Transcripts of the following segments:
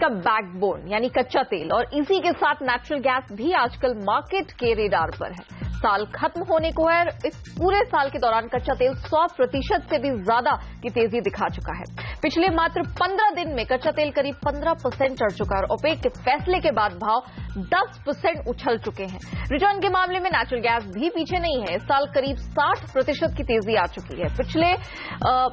का बैकबोन यानी कच्चा तेल और इसी के साथ नेचुरल गैस भी आजकल मार्केट के रेडार पर है। साल खत्म होने को है, इस पूरे साल के दौरान कच्चा तेल 100% से भी ज्यादा की तेजी दिखा चुका है। पिछले मात्र 15 दिन में कच्चा तेल करीब 15% चढ़ चुका है और ओपेक के फैसले के बाद भाव 10% उछल चुके हैं। रिटर्न के मामले में नेचुरल गैस भी पीछे नहीं है। इस साल करीब 60% की तेजी आ चुकी है। पिछले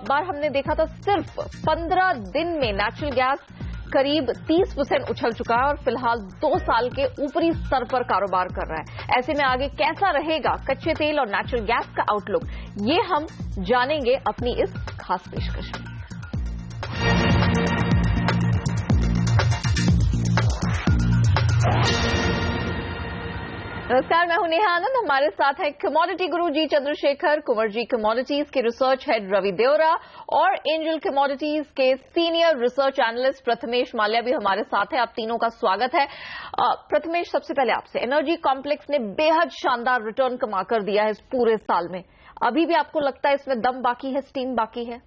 बार हमने देखा था सिर्फ 15 दिन में नेचुरल गैस करीब 30% उछल चुका है और फिलहाल 2 साल के ऊपरी स्तर पर कारोबार कर रहा है। ऐसे में आगे कैसा रहेगा कच्चे तेल और नेचुरल गैस का आउटलुक, ये हम जानेंगे अपनी इस खास पेशकश में। नमस्कार, मैं हूं नेहा आनंद। हमारे साथ है कमोडिटी गुरु जी चंद्रशेखर, कुंवर जी कमोडिटीज के रिसर्च हेड रवि देवरा और एंजल कमोडिटीज के senior research analyst Prathamesh Mallya भी हमारे साथ है। आप तीनों का स्वागत है। प्रथमेश, सबसे पहले आपसे, एनर्जी कॉम्प्लेक्स ने बेहद शानदार रिटर्न कमा कर दिया है इस पूरे साल में। अभी भी आपको लगता है इसमें दम बाकी है, स्टीम बाकी है?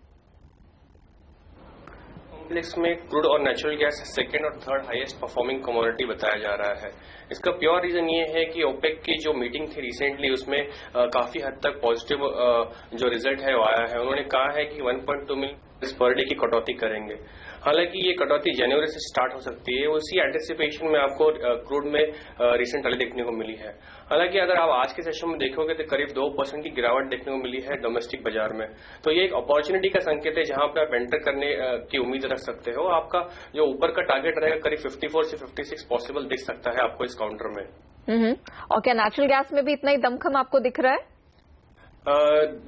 कॉम्प्लेक्स में क्रूड और नेचुरल गैस सेकंड और थर्ड हाईएस्ट परफॉर्मिंग कमोडिटी बताया जा रहा है। इसका प्योर रीजन ये है कि ओपेक की जो मीटिंग थी रिसेंटली, उसमें काफी हद तक पॉजिटिव जो रिजल्ट है वो आया है। उन्होंने कहा है कि 1.2 मिलियन पर डे की कटौती करेंगे। हालांकि ये कटौती जनवरी से स्टार्ट हो सकती है। उसी एंटिसिपेशन में आपको क्रूड में रिसेंट रैली देखने को मिली है। हालांकि अगर आप आज के सेशन में देखोगे तो करीब 2% की गिरावट देखने को मिली है डोमेस्टिक बाजार में। तो ये एक अपॉर्चुनिटी का संकेत है जहां पे आप एंटर करने की उम्मीद रख सकते हो। आपका जो ऊपर का टारगेट रहेगा करीब 54 से 56 पॉसिबल दिख सकता है आपको इस काउंटर में। और क्या नेचुरल गैस में भी इतना ही दमखम आपको दिख रहा है?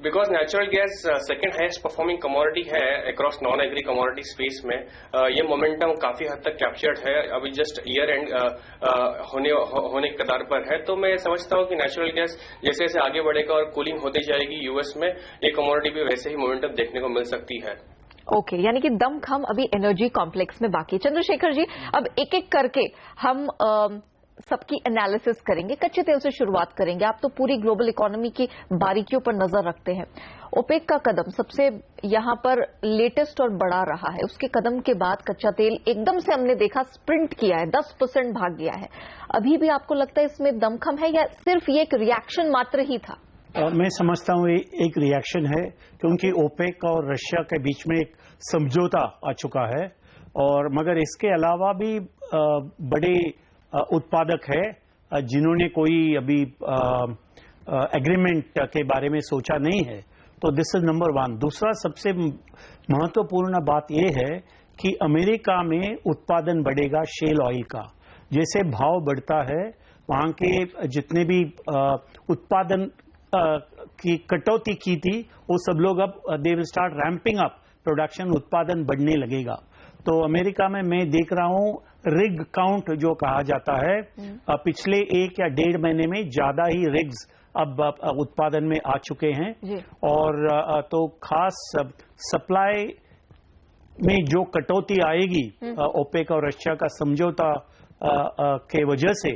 Because natural gas second highest performing commodity है across non agri commodity space में। ये मोमेंटम काफी हद तक कैप्चर्ड है। अभी जस्ट ईयर एंड होने के कतार पर है। तो मैं समझता हूं कि नेचुरल गैस जैसे जैसे आगे बढ़ेगा और कूलिंग होती जाएगी यूएस में, ये कमोडिटी भी वैसे ही मोमेंटम देखने को मिल सकती है। ओके, यानी कि दमखम अभी एनर्जी कॉम्प्लेक्स में बाकी। चंद्रशेखर जी, अब एक एक करके हम सबकी एनालिसिस करेंगे। कच्चे तेल से शुरुआत करेंगे। आप तो पूरी ग्लोबल इकोनॉमी की बारीकियों पर नजर रखते हैं। ओपेक का कदम सबसे यहां पर लेटेस्ट और बड़ा रहा है। उसके कदम के बाद कच्चा तेल एकदम से हमने देखा स्प्रिंट किया है, 10% भाग गया है। अभी भी आपको लगता है इसमें दमखम है या सिर्फ ये एक रिएक्शन मात्र ही था? मैं समझता हूं एक रिएक्शन है, क्योंकि ओपेक और रशिया के बीच में एक समझौता आ चुका है। और मगर इसके अलावा भी बड़े उत्पादक है जिन्होंने कोई अभी एग्रीमेंट के बारे में सोचा नहीं है। तो दिस इज नंबर 1। दूसरा सबसे महत्वपूर्ण बात यह है कि अमेरिका में उत्पादन बढ़ेगा शेल ऑयल का। जैसे भाव बढ़ता है, वहां के जितने भी उत्पादन की कटौती की थी वो सब लोग अब they will start ramping up production, उत्पादन बढ़ने लगेगा। तो अमेरिका में मैं देख रहा हूं रिग काउंट जो कहा जाता है, पिछले 1 या 1.5 महीने में ज्यादा ही रिग्स अब उत्पादन में आ चुके हैं। और तो खास सप्लाई में जो कटौती आएगी ओपेक और रशिया का समझौता के वजह से,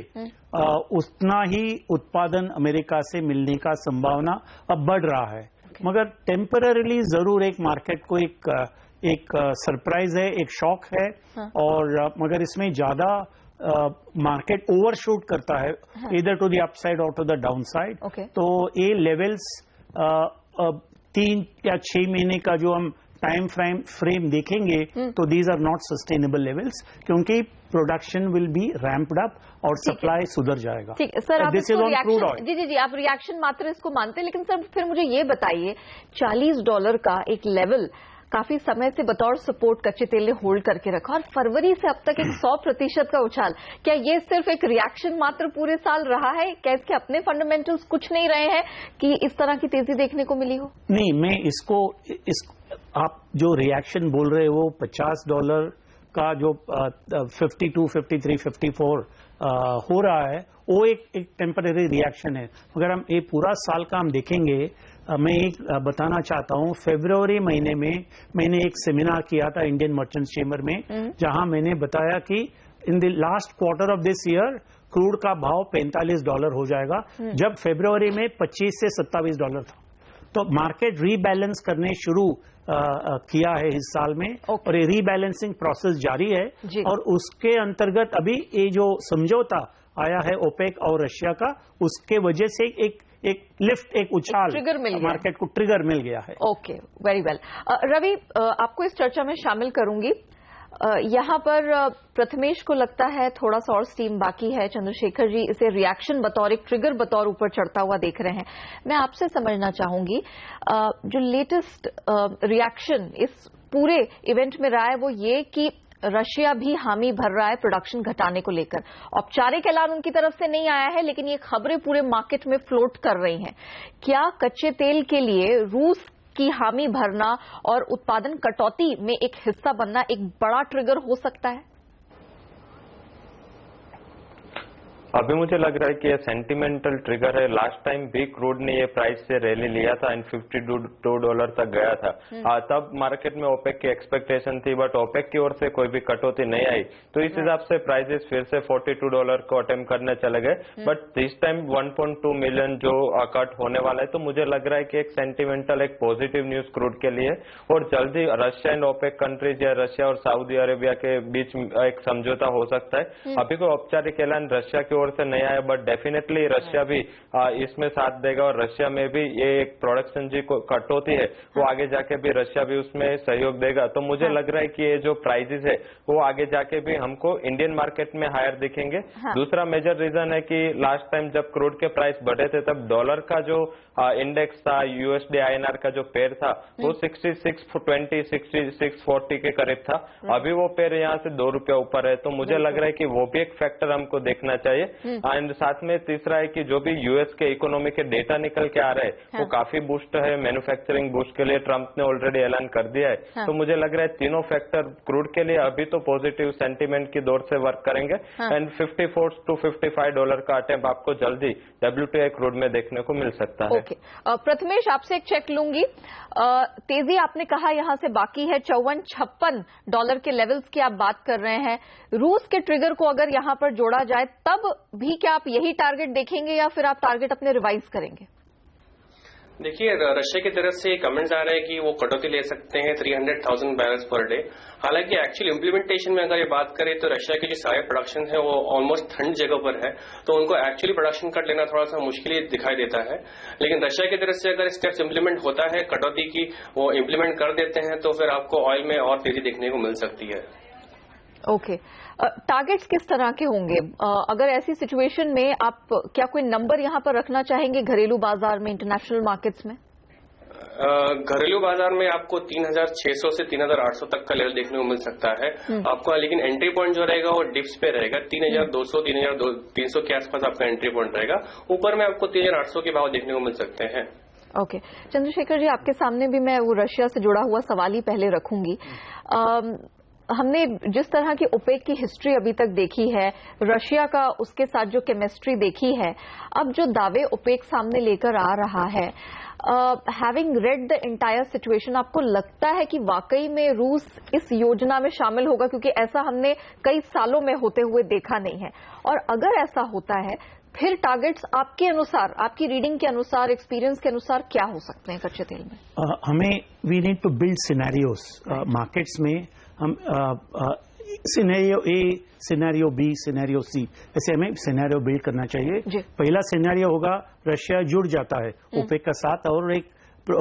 उतना ही उत्पादन अमेरिका से मिलने का संभावना अब बढ़ रहा है। मगर टेम्पररीली जरूर एक मार्केट को एक सरप्राइज है, एक शॉक है। और मगर इसमें ज्यादा मार्केट ओवरशूट करता है, इधर टू द अपसाइड और टू द डाउनसाइड। तो ये लेवल्स 3 या 6 महीने का जो हम टाइम फ्रेम देखेंगे तो these are not sustainable levels, क्योंकि production will be ramped up और सप्लाई सुधर जाएगा। ठीक है सर, आप इसको रिएक्शन, जी, आप रिएक्शन मात्र इसको मानते हैं। लेकिन सर फिर मुझे ये बताइए, $40 का एक लेवल काफी समय से बतौर सपोर्ट कच्चे तेल ने होल्ड करके रखा और फरवरी से अब तक एक 100% का उछाल, क्या ये सिर्फ एक रिएक्शन मात्र पूरे साल रहा है? क्या इसके अपने फंडामेंटल्स कुछ नहीं रहे हैं कि इस तरह की तेजी देखने को मिली हो? नहीं, मैं आप जो रिएक्शन बोल रहे हो $50 का जो 52, 53, 54 हो रहा है, वो एक टेम्पररी रिएक्शन है। मगर हम ये पूरा साल का हम देखेंगे, मैं एक बताना चाहता हूं, फरवरी महीने में मैंने एक सेमिनार किया था इंडियन मर्चेंट्स चेंबर में, जहां मैंने बताया कि in the last quarter of this year crude का भाव $45 हो जाएगा, जब फरवरी में $25 से $27 था। तो मार्केट रीबैलेंस करने शुरू किया है इस साल में, और ये रीबैलेंसिंग प्रोसेस जारी है, और उसके अंतर्गत अभी ये जो समझौता आया है ओपेक और रशिया का, उसके वजह से एक लिफ्ट, एक उछाल मार्केट को ट्रिगर मिल गया है। Okay, very well. रवि, आपको इस चर्चा में शामिल करूंगी। यहाँ पर प्रथमेश को लगता है थोड़ा सा और स्टीम बाकी है, चंद्रशेखर जी इसे रिएक्शन बतौर एक ट्रिगर बतौर ऊपर चढ़ता हुआ देख रहे हैं। मैं आपसे समझना चाहूंगी जो लेटेस्ट रिएक्शन इस पूरे इवेंट में रहा है वो ये कि रशिया भी हामी भर रहा है प्रोडक्शन घटाने को लेकर। औपचारिक ऐलान उनकी तरफ से नहीं आया है, लेकिन ये खबरें पूरे मार्केट में फ्लोट कर रही हैं। क्या कच्चे तेल के लिए रूस की हामी भरना और उत्पादन कटौती में एक हिस्सा बनना एक बड़ा ट्रिगर हो सकता है? अभी मुझे लग रहा है कि ये सेंटिमेंटल ट्रिगर है। लास्ट टाइम भी क्रूड ने ये प्राइस से रैली लिया था एंड $52 तक गया था। तब मार्केट में ओपेक की एक्सपेक्टेशन थी, बट ओपेक की ओर से कोई भी कटौती नहीं आई, तो इस हिसाब से प्राइसेस फिर से $42 को अटेम्प्ट करने चले गए। बट दिस टाइम 1.2 मिलियन जो कट होने वाला है, तो मुझे लग रहा है कि एक सेंटिमेंटल, एक पॉजिटिव न्यूज क्रूड के लिए, और जल्दी रशिया एंड ओपेक कंट्रीज या रशिया और सऊदी अरेबिया के बीच एक समझौता हो सकता है। अभी कोई औपचारिक ऐलान रशिया की ओर से नहीं आया, बट डेफिनेटली रशिया भी इसमें साथ देगा, और रशिया में भी ये एक प्रोडक्शन जी को कटौती है वो आगे जाके भी रशिया भी उसमें सहयोग देगा। तो मुझे लग रहा है कि ये जो प्राइसेस है वो आगे जाके भी हमको इंडियन मार्केट में हायर दिखेंगे। दूसरा मेजर रीजन है कि लास्ट टाइम जब क्रूड के प्राइस बढ़े थे तब डॉलर का जो इंडेक्स था, यूएसडी INR का जो पेयर था वो 66.20 66.40 के करीब था। अभी वो पेयर यहाँ से ₹2 ऊपर है, तो मुझे लग रहा है कि वो भी एक फैक्टर हमको देखना चाहिए। एंड साथ में तीसरा है कि जो भी यूएस के इकोनॉमी के डेटा निकल के आ रहे हैं वो काफी बूस्ट है। मैन्युफैक्चरिंग बूस्ट के लिए ट्रंप ने ऑलरेडी ऐलान कर दिया है। तो मुझे लग रहा है तीनों फैक्टर क्रूड के लिए अभी तो पॉजिटिव सेंटीमेंट की दौर से वर्क करेंगे। एंड $54 to $55 का अटेम्प्ट आपको जल्दी WTI क्रूड में देखने को मिल सकता है। प्रथमेश, आपसे एक चेक लूंगी। तेजी आपने कहा यहां से बाकी है, $54-56 के लेवल्स की आप बात कर रहे हैं। रूस के ट्रिगर को अगर यहां पर जोड़ा जाए तब भी क्या आप यही टारगेट देखेंगे या फिर आप टारगेट अपने रिवाइज करेंगे? देखिए, रशिया की तरफ से कमेंट्स आ रहे हैं कि वो कटौती ले सकते हैं 300,000 बैरल्स पर डे। हालांकि एक्चुअल इंप्लीमेंटेशन में अगर ये बात करें तो रशिया की जो सारे प्रोडक्शन है वो ऑलमोस्ट ठंड जगह पर है, तो उनको एक्चुअली प्रोडक्शन कट लेना थोड़ा सा मुश्किल दिखाई देता है। लेकिन रशिया की तरफ से अगर स्टेप्स इंप्लीमेंट होता है कटौती की, वो इंप्लीमेंट कर देते हैं, तो फिर आपको ऑयल में और तेजी देखने को मिल सकती है। ओके, टारगेट्स किस तरह के होंगे? अगर ऐसी सिचुएशन में आप क्या कोई नंबर यहां पर रखना चाहेंगे घरेलू बाजार में, इंटरनेशनल मार्केट्स में? घरेलू बाजार में आपको 3,600 से 3,800 तक का लेवल देखने को मिल सकता है आपको, लेकिन एंट्री पॉइंट जो रहेगा वो डिप्स पे रहेगा। 3,200 3,300 के आसपास आपका एंट्री पॉइंट रहेगा। ऊपर में आपको 3,800 के भाव देखने को मिल सकते हैं। ओके, चंद्रशेखर जी, आपके सामने भी मैं वो रशिया से जुड़ा हुआ सवाल ही पहले रखूंगी। हमने जिस तरह की ओपेक की हिस्ट्री अभी तक देखी है, रशिया का उसके साथ जो केमिस्ट्री देखी है, अब जो दावे ओपेक सामने लेकर आ रहा है, having read the entire situation, आपको लगता है कि वाकई में रूस इस योजना में शामिल होगा? क्योंकि ऐसा हमने कई सालों में होते हुए देखा नहीं है, और अगर ऐसा होता है फिर टारगेट्स आपके अनुसार, आपकी रीडिंग के अनुसार, एक्सपीरियंस के अनुसार क्या हो सकते हैं कच्चे तेल में? हमें we need to build scenarios markets में। हम scenario A, scenario B, scenario C, ऐसे हमें सिनेरियो बिल्ड करना चाहिए। पहला सिनेरियो होगा रशिया जुड़ जाता है ओपेक का साथ और एक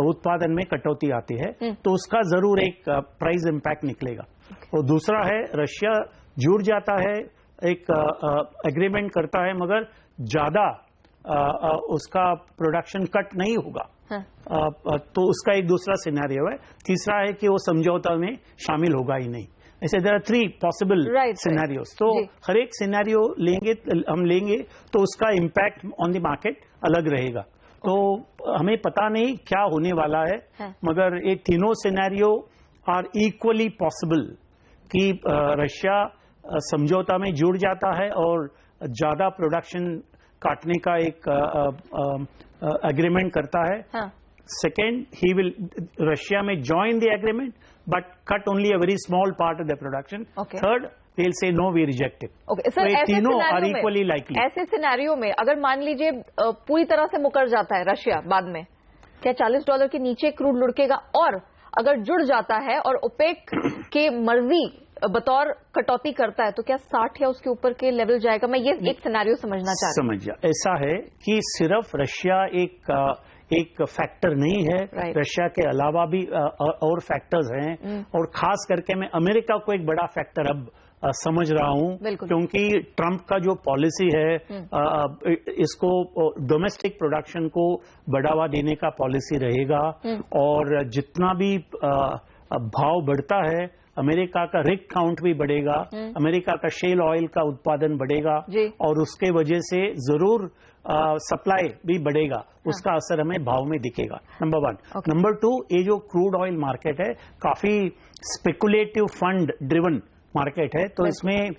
उत्पादन में कटौती आती है, तो उसका जरूर एक प्राइस इंपैक्ट निकलेगा। और दूसरा है रशिया जुड़ जाता है, एक एग्रीमेंट करता है, मगर ज्यादा उसका प्रोडक्शन कट नहीं होगा, तो उसका एक दूसरा सिनेरियो है। तीसरा है कि वो समझौता में शामिल होगा ही नहीं। ऐसे देयर आर 3 पॉसिबल सिनेरियोस। तो हर एक सिनेरियो हम लेंगे तो उसका इम्पैक्ट ऑन द मार्केट अलग रहेगा। तो हमें पता नहीं क्या होने वाला है, मगर ये तीनों सिनेरियो आर इक्वली पॉसिबल कि रशिया समझौता में जुड़ जाता है और ज्यादा प्रोडक्शन काटने का एक एग्रीमेंट करता है। Second, he will Russia may join the agreement but cut only a very small part of the production. Third, they will say no, we reject it. Sir, तीनों आर इक्वली लाइकली। ऐसे scenario में अगर मान लीजिए पूरी तरह से मुकर जाता है रशिया बाद में, क्या $40 के नीचे क्रूड लुढ़केगा? और अगर जुड़ जाता है और ओपेक के मर्जी बतौर कटौती करता है तो क्या 60 या उसके ऊपर के लेवल जाएगा? मैं ये एक सिनेरियो समझना चाहती हूँ। समझ गया। ऐसा है कि सिर्फ रशिया एक फैक्टर नहीं है, रशिया के अलावा भी और फैक्टर्स हैं, और खास करके मैं अमेरिका को एक बड़ा फैक्टर अब समझ रहा हूं, क्योंकि ट्रंप का जो पॉलिसी है इसको डोमेस्टिक प्रोडक्शन को बढ़ावा देने का पॉलिसी रहेगा, और जितना भी भाव बढ़ता है अमेरिका का रिग काउंट भी बढ़ेगा, अमेरिका का शेल ऑयल का उत्पादन बढ़ेगा, और उसके वजह से जरूर सप्लाई भी बढ़ेगा, उसका असर हमें भाव में दिखेगा। नंबर 1। नंबर 2, ये जो क्रूड ऑयल मार्केट है काफी स्पेकुलेटिव फंड ड्रिवन मार्केट है, तो इसमें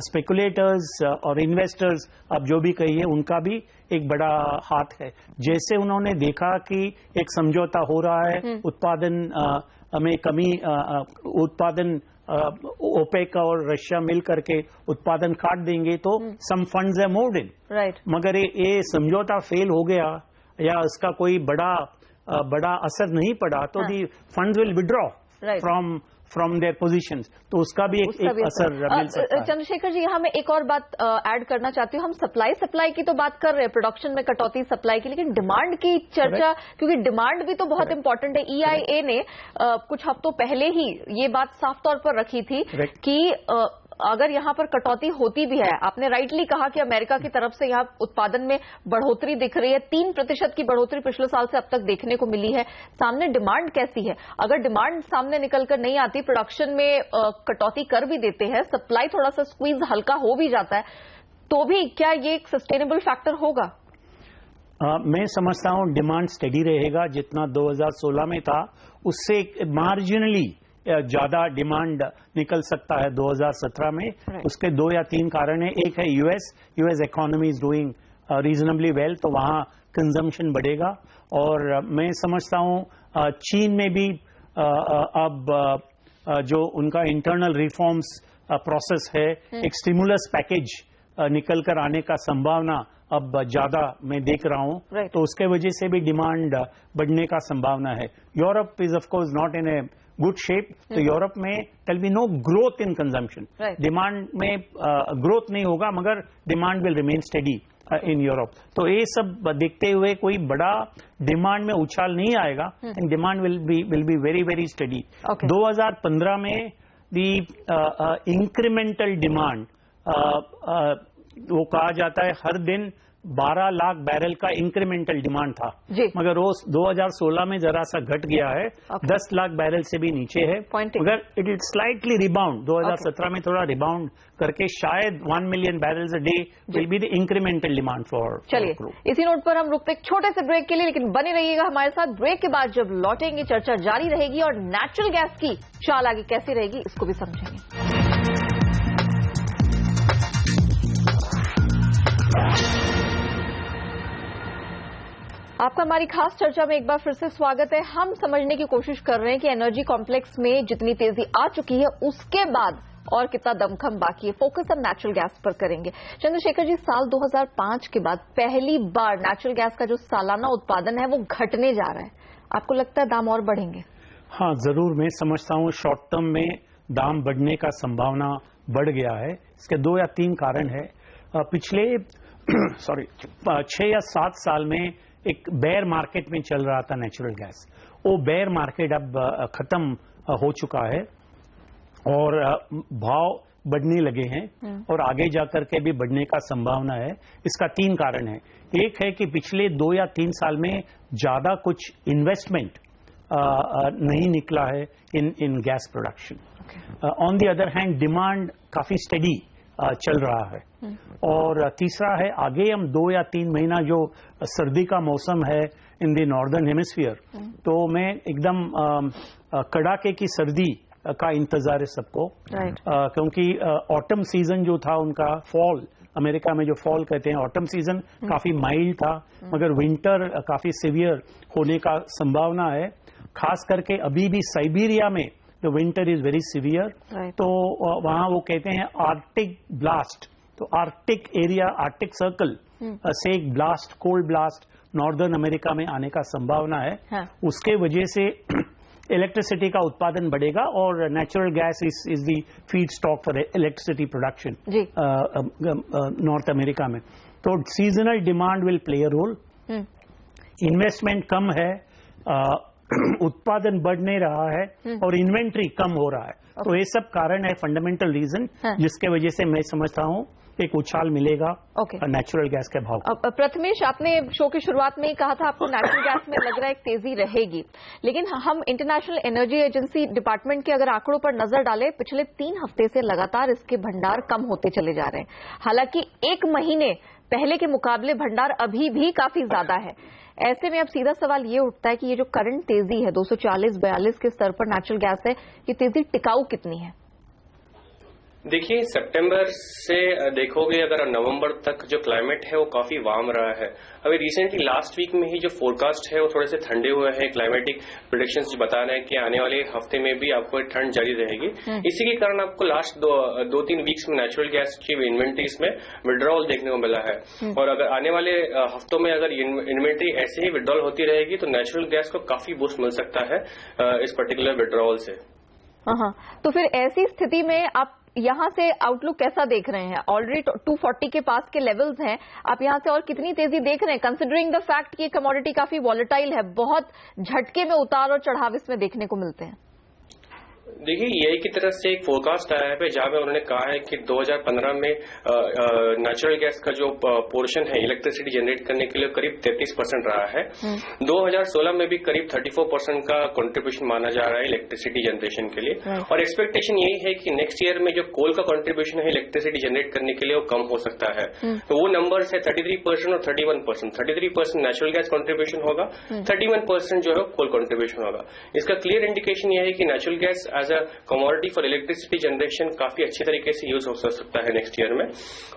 स्पेकुलेटर्स और इन्वेस्टर्स अब जो भी कहिए उनका भी एक बड़ा हाथ है। जैसे उन्होंने देखा कि एक समझौता हो रहा है, उत्पादन में कमी, उत्पादन ओपेक और रशिया मिल करके उत्पादन काट देंगे तो some funds are moved in, मगर ये समझौता फेल हो गया या इसका कोई बड़ा असर नहीं पड़ा तो the funds will withdraw from their positions, तो उसका भी एक असर मिल सकता है। चंद्रशेखर जी, यहाँ मैं एक और बात ऐड करना चाहती हूँ। हम सप्लाई की तो बात कर रहे हैं, प्रोडक्शन में कटौती सप्लाई की, लेकिन डिमांड की चर्चा, क्योंकि डिमांड भी तो बहुत इंपॉर्टेंट है। EIA ने कुछ हफ्तों पहले ही ये बात साफ तौर पर रखी थी कि अगर यहाँ पर कटौती होती भी है, आपने राइटली कहा कि अमेरिका की तरफ से यहाँ उत्पादन में बढ़ोतरी दिख रही है, 3% की बढ़ोतरी पिछले साल से अब तक देखने को मिली है। सामने डिमांड कैसी है? अगर डिमांड सामने निकलकर नहीं आती, प्रोडक्शन में कटौती कर भी देते हैं, सप्लाई थोड़ा सा स्क्वीज हल्का हो भी जाता है, तो भी क्या ये एक सस्टेनेबल फैक्टर होगा? मैं समझता हूँ डिमांड स्टेडी रहेगा, जितना 2016 में था उससे मार्जिनली ज्यादा डिमांड निकल सकता है 2017 में। उसके 2 या 3 कारण है। एक है US economy is doing reasonably well, तो वहां कंजम्पशन बढ़ेगा, और मैं समझता हूं चीन में भी अब जो उनका इंटरनल रिफॉर्म्स प्रोसेस है, एक स्टिमुलस पैकेज निकल कर आने का संभावना अब ज्यादा मैं देख रहा हूं, तो उसके वजह से भी डिमांड बढ़ने का संभावना है। Europe is of course not in a good shape, तो यूरोप में there'll be no growth in consumption, demand में ग्रोथ नहीं होगा, मगर demand will remain steady in Europe. तो ये सब देखते हुए कोई बड़ा डिमांड में उछाल नहीं आएगा, and demand will be very very steady. 2015 में दी इंक्रीमेंटल डिमांड, वो कहा जाता है हर दिन 12 लाख बैरल का इंक्रीमेंटल डिमांड था, मगर वो 2016 में जरा सा घट गया है, 10 लाख बैरल से भी नीचे है, मगर इट इज स्लाइटली रिबाउंड। 2017 में थोड़ा रिबाउंड करके शायद 1 million barrels a day will be the incremental demand for. चलिए, इसी नोट पर हम रुकते एक छोटे से ब्रेक के लिए, लेकिन बने रहिएगा हमारे साथ। ब्रेक के बाद जब लौटेंगे चर्चा जारी रहेगी और नेचुरल गैस की चाल आगे कैसी रहेगी इसको भी समझेंगे। आपका हमारी खास चर्चा में एक बार फिर से स्वागत है। हम समझने की कोशिश कर रहे हैं कि एनर्जी कॉम्प्लेक्स में जितनी तेजी आ चुकी है उसके बाद और कितना दमखम बाकी है। फोकस हम नेचुरल गैस पर करेंगे। चंद्रशेखर जी, साल 2005 के बाद पहली बार नेचुरल गैस का जो सालाना उत्पादन है वो घटने जा रहा है। आपको लगता है दाम और बढ़ेंगे? हाँ, जरूर। मैं समझता हूँ शॉर्ट टर्म में दाम बढ़ने का संभावना बढ़ गया है। इसके 2 या 3 कारण है। पिछले 6 या 7 साल में एक बेयर मार्केट में चल रहा था नेचुरल गैस, वो बेयर मार्केट अब खत्म हो चुका है और भाव बढ़ने लगे हैं और आगे जाकर के भी बढ़ने का संभावना है। इसका 3 कारण है। एक है कि पिछले 2 या 3 साल में ज्यादा कुछ इन्वेस्टमेंट नहीं निकला है इन gas production. On the other hand demand काफी स्टेडी चल रहा है। और तीसरा है, आगे हम 2 या 3 महीना जो सर्दी का मौसम है इन द नॉर्दर्न हेमिस्फीयर, तो मैं एकदम कड़ाके की सर्दी का इंतजार है सबको, क्योंकि ऑटम सीजन जो था उनका, फॉल अमेरिका में जो फॉल कहते हैं, ऑटम सीजन काफी माइल्ड था, मगर विंटर काफी सीवियर होने का संभावना है। खास करके अभी भी साइबेरिया में the winter is very severe, तो वहां वो कहते हैं आर्कटिक ब्लास्ट, तो आर्कटिक एरिया, आर्कटिक सर्कल से एक blast, cold blast northern America में आने का संभावना है। हाँ। उसके वजह से इलेक्ट्रिसिटी का उत्पादन बढ़ेगा और natural gas is the feedstock for electricity production North America में। तो seasonal demand will play a role. Investment कम है, उत्पादन बढ़ नहीं रहा है और इन्वेंट्री कम हो रहा है। तो ये सब कारण है, फंडामेंटल रीजन, जिसके वजह से मैं समझता हूँ एक उछाल मिलेगा नेचुरल गैस के भाव। प्रथमेश, आपने शो की शुरुआत में ही कहा था आपको नेचुरल गैस में लग रहा है एक तेजी रहेगी, लेकिन हम इंटरनेशनल एनर्जी एजेंसी डिपार्टमेंट के अगर आंकड़ों पर नजर डालें, पिछले 3 हफ्ते से लगातार इसके भंडार कम होते चले जा रहे हैं। हालांकि 1 महीने पहले के मुकाबले भंडार अभी भी काफी ज्यादा है। ऐसे में अब सीधा सवाल ये उठता है कि ये जो करंट तेजी है 240-42 के स्तर पर नेचुरल गैस है, ये तेजी टिकाऊ कितनी है? देखिए, सितंबर से देखोगे अगर नवंबर तक जो क्लाइमेट है वो काफी वार्म रहा है। अभी रिसेंटली लास्ट वीक में ही जो फोरकास्ट है वो थोड़े से ठंडे हुए हैं। क्लाइमेटिक प्रेडिक्शंस बता रहे हैं कि आने वाले हफ्ते में भी आपको ठंड जारी रहेगी। इसी के कारण आपको लास्ट 2-3 वीक्स में नेचुरल गैस की इन्वेंट्रीज में विड्रॉल देखने को मिला है। और अगर आने वाले हफ्तों में अगर इन्वेंट्री ऐसे ही विड्रॉल होती रहेगी तो नेचुरल गैस को काफी बूस्ट मिल सकता है इस पर्टिकुलर विड्रॉल से। हाँ, तो फिर ऐसी स्थिति में आप यहां से आउटलुक कैसा देख रहे हैं? ऑलरेडी 240 के पास के लेवल्स हैं, आप यहां से और कितनी तेजी देख रहे हैं, कंसिडरिंग द फैक्ट कि कमोडिटी काफी वॉलेटाइल है, बहुत झटके में उतार और चढ़ाव इसमें देखने को मिलते हैं? देखिए, यही की तरफ से एक फोरकास्ट आया है जहां पे उन्होंने कहा है कि 2015 में नेचुरल गैस का जो पोर्शन है इलेक्ट्रिसिटी जनरेट करने के लिए करीब 33% रहा है। 2016 में भी करीब 34% का कंट्रीब्यूशन माना जा रहा है इलेक्ट्रिसिटी जनरेशन के लिए। और एक्सपेक्टेशन यही है कि नेक्स्ट ईयर में जो कोल का कंट्रीब्यूशन है इलेक्ट्रिसिटी जनरेट करने के लिए वो कम हो सकता है। तो वो नंबर्स है 33% और 31%। 33% नेचुरल गैस कंट्रीब्यूशन होगा, 31% जो है कोल कंट्रीब्यूशन होगा। इसका क्लियर इंडिकेशन यह है कि natural gas as a commodity for electricity generation काफी अच्छे तरीके से यूज हो सकता है नेक्स्ट ईयर में।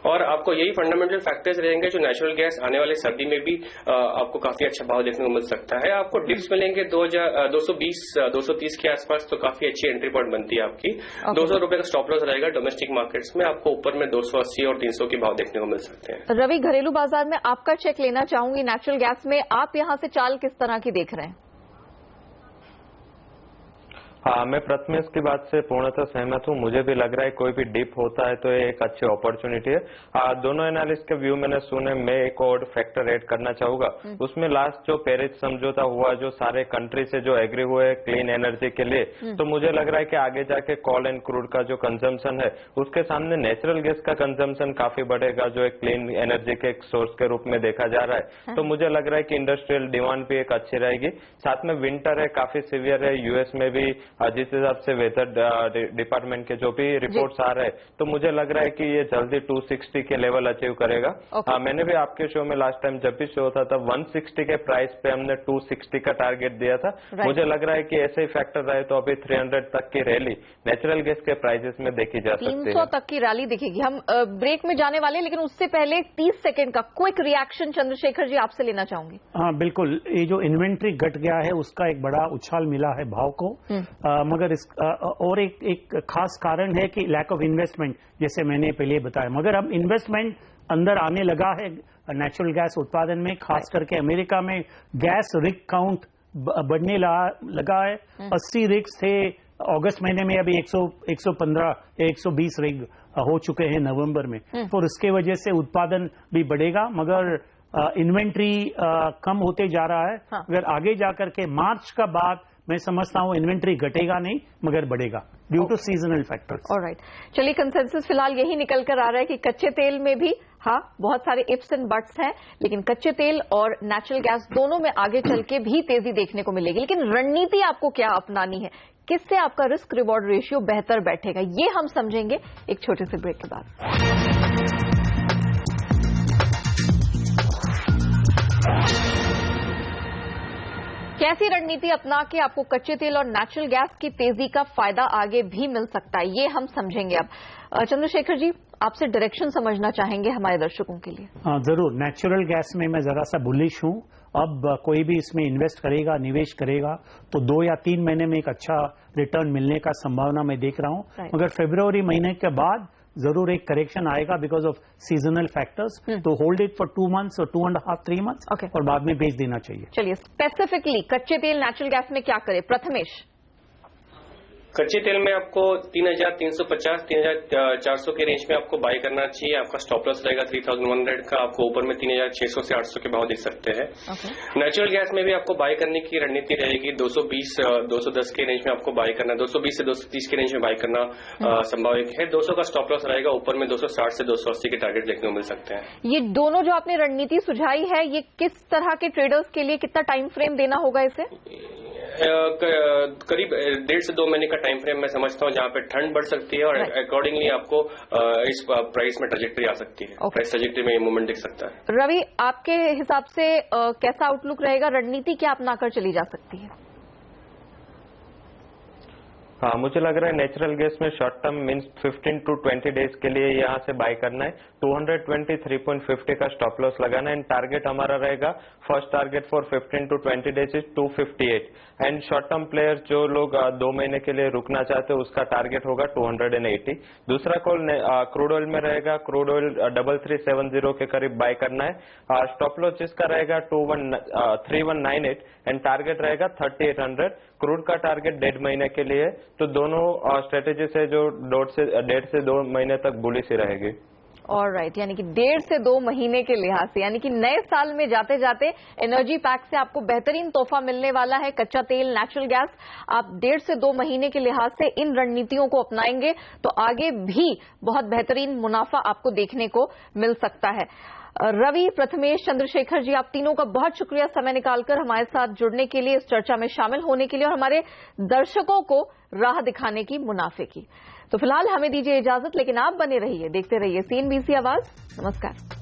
और आपको यही फंडामेंटल फैक्टर्स रहेंगे जो नेचुरल गैस आने वाले सर्दी में भी आपको काफी अच्छा भाव देखने को मिल सकता है। आपको डिप्स मिलेंगे 220-230 के आसपास, तो काफी अच्छी एंट्री पॉइंट बनती है आपकी। 200 रुपए का स्टॉप लॉस रहेगा डोमेस्टिक मार्केट्स में, आपको ऊपर में 280 और 300 के भाव देखने को मिल सकते हैं। रवि, घरेलू बाजार में आपका चेक लेना चाहूंगी नेचुरल गैस में, आप यहां से चाल किस तरह की देख रहे हैं? हाँ, मैं प्रथमेश की बात से पूर्णतः सहमत हूँ। मुझे भी लग रहा है कोई भी डिप होता है तो ये एक अच्छी अपॉर्चुनिटी है। दोनों एनालिस्ट के व्यू मैंने सुने, मैं एक और फैक्टर ऐड करना चाहूंगा। उसमें लास्ट जो पेरिस समझौता हुआ, जो सारे कंट्री से जो एग्री हुए क्लीन एनर्जी के लिए, तो मुझे लग रहा है कि आगे जाके कोल एंड क्रूड का जो कंजम्पशन है उसके सामने नेचुरल गैस का कंजम्पशन काफी बढ़ेगा, जो एक क्लीन एनर्जी के एक सोर्स के रूप में देखा जा रहा है। तो मुझे लग रहा है कि इंडस्ट्रियल डिमांड भी एक अच्छी रहेगी। साथ में विंटर है, काफी सीवियर है यूएस में भी, जिस हिसाब से वेदर डिपार्टमेंट के जो भी रिपोर्ट्स आ रहे हैं, तो मुझे लग रहा है कि ये जल्दी 260 के लेवल अचीव करेगा। मैंने भी आपके शो में लास्ट टाइम जब भी शो होता था 160 के प्राइस पे हमने 260 का टारगेट दिया था। मुझे लग रहा है कि ऐसे ही फैक्टर रहे तो अभी 300 तक की रैली नेचुरल गैस के प्राइसेस में देखी जा सकती है। 300 तक की रैली दिखेगी। हम ब्रेक में जाने वाले, लेकिन उससे पहले 30 सेकेंड का क्विक रिएक्शन चंद्रशेखर जी आपसे लेना चाहूंगी। हाँ बिल्कुल, ये जो इन्वेंट्री घट गया है उसका एक बड़ा उछाल मिला है भाव को, मगर और एक खास कारण है कि लैक ऑफ इन्वेस्टमेंट, जैसे मैंने पहले बताया। मगर अब इन्वेस्टमेंट अंदर आने लगा है नेचुरल गैस उत्पादन में, खास करके अमेरिका में गैस रिग काउंट बढ़ने लगा है। 80 रिग्स थे अगस्त महीने में, अभी 115 या 120 रिग हो चुके हैं नवंबर में। तो इसके वजह से उत्पादन भी बढ़ेगा, मगर इन्वेंट्री कम होते जा रहा है। अगर आगे जाकर के मार्च का बाद मैं समझता हूं इन्वेंट्री घटेगा नहीं मगर बढ़ेगा due to seasonal factors. Alright, चलिए कंसेंसस फिलहाल यही निकल कर आ रहा है कि कच्चे तेल में भी बहुत सारे इफ्स एंड बट्स हैं, लेकिन कच्चे तेल और नेचुरल गैस दोनों में आगे चल के भी तेजी देखने को मिलेगी। लेकिन रणनीति आपको क्या अपनानी है, किससे आपका रिस्क रिवॉर्ड रेशियो बेहतर बैठेगा, ये हम समझेंगे एक छोटे से ब्रेक के बाद। कैसी रणनीति अपना के आपको कच्चे तेल और नेचुरल गैस की तेजी का फायदा आगे भी मिल सकता है, ये हम समझेंगे। अब चंद्रशेखर जी, आपसे डायरेक्शन समझना चाहेंगे हमारे दर्शकों के लिए। हाँ जरूर, नेचुरल गैस में मैं जरा सा बुलिश हूं। अब कोई भी इसमें इन्वेस्ट करेगा, निवेश करेगा, तो 2 या 3 महीने में एक अच्छा रिटर्न मिलने का संभावना मैं देख रहा हूं। मगर फरवरी महीने के बाद जरूर एक करेक्शन आएगा बिकॉज ऑफ सीजनल फैक्टर्स, तो होल्ड इट फॉर 2 months और 2.5 3 months और बाद में बेच देना चाहिए। चलिए स्पेसिफिकली कच्चे तेल नेचुरल गैस में क्या करें प्रथमेश? कच्चे तेल में आपको 3,350 3,400 के रेंज में आपको बाय करना चाहिए। आपका स्टॉप लॉस रहेगा 3,100 का। आपको ऊपर में 3,600 से 800 के भाव देख सकते हैं। नेचुरल गैस में भी आपको बाय करने की रणनीति रहेगी 220 210 के रेंज में आपको बाय करना, 220 से 230 के रेंज में बाय करना संभावित है। 200 का स्टॉप लॉस रहेगा। ऊपर में 260 से 280 के टारगेट देखने को मिल सकते हैं। ये दोनों जो आपने रणनीति सुझाई है, ये किस तरह के ट्रेडर्स के लिए कितना टाइम फ्रेम देना होगा इसे? करीब 1.5 से 2 महीने का टाइम फ्रेम मैं समझता हूं, जहां पे ठंड बढ़ सकती है और अकॉर्डिंगली आपको इस प्राइस में ट्रैजेक्टरी आ सकती है। प्राइस ट्रैजेक्टरी में ये मूवमेंट दिख सकता है। रवि, आपके हिसाब से कैसा आउटलुक रहेगा? रणनीति क्या अपनाकर चली जा सकती है? हाँ, मुझे लग रहा है नेचुरल गैस में short term means 15 to 20 days के लिए यहाँ से बाय करना है। 223.50 का स्टॉप लॉस लगाना है एंड टारगेट हमारा रहेगा, first target for 15 to 20 days is 258 and short term player जो लोग 2 महीने के लिए रुकना चाहते हैं उसका टारगेट होगा 280। दूसरा कॉल क्रूड ऑयल में रहेगा, क्रूड ऑयल 3370 के करीब बाय करना है। स्टॉप लॉस जिसका रहेगा 3198 एंड टारगेट रहेगा 3800। क्रूड का टारगेट 1.5 महीने के लिए, तो दोनों स्ट्रेटेजी से जो 1.5 से 2 महीने तक बुलिश ही रहेगी। ऑलराइट, यानी कि 1.5 से 2 महीने के लिहाज से, यानी कि नए साल में जाते जाते एनर्जी पैक से आपको बेहतरीन तोहफा मिलने वाला है कच्चा तेल नेचुरल गैस। आप 1.5 से 2 महीने के लिहाज से इन रणनीतियों को अपनाएंगे तो आगे भी बहुत बेहतरीन मुनाफा आपको देखने को मिल सकता है। रवि, प्रथमेश, चंद्रशेखर जी, आप तीनों का बहुत शुक्रिया समय निकालकर हमारे साथ जुड़ने के लिए, इस चर्चा में शामिल होने के लिए और हमारे दर्शकों को राह दिखाने की मुनाफे की। तो फिलहाल हमें दीजिए इजाजत, लेकिन आप बने रहिए, देखते रहिए CNBC आवाज। नमस्कार।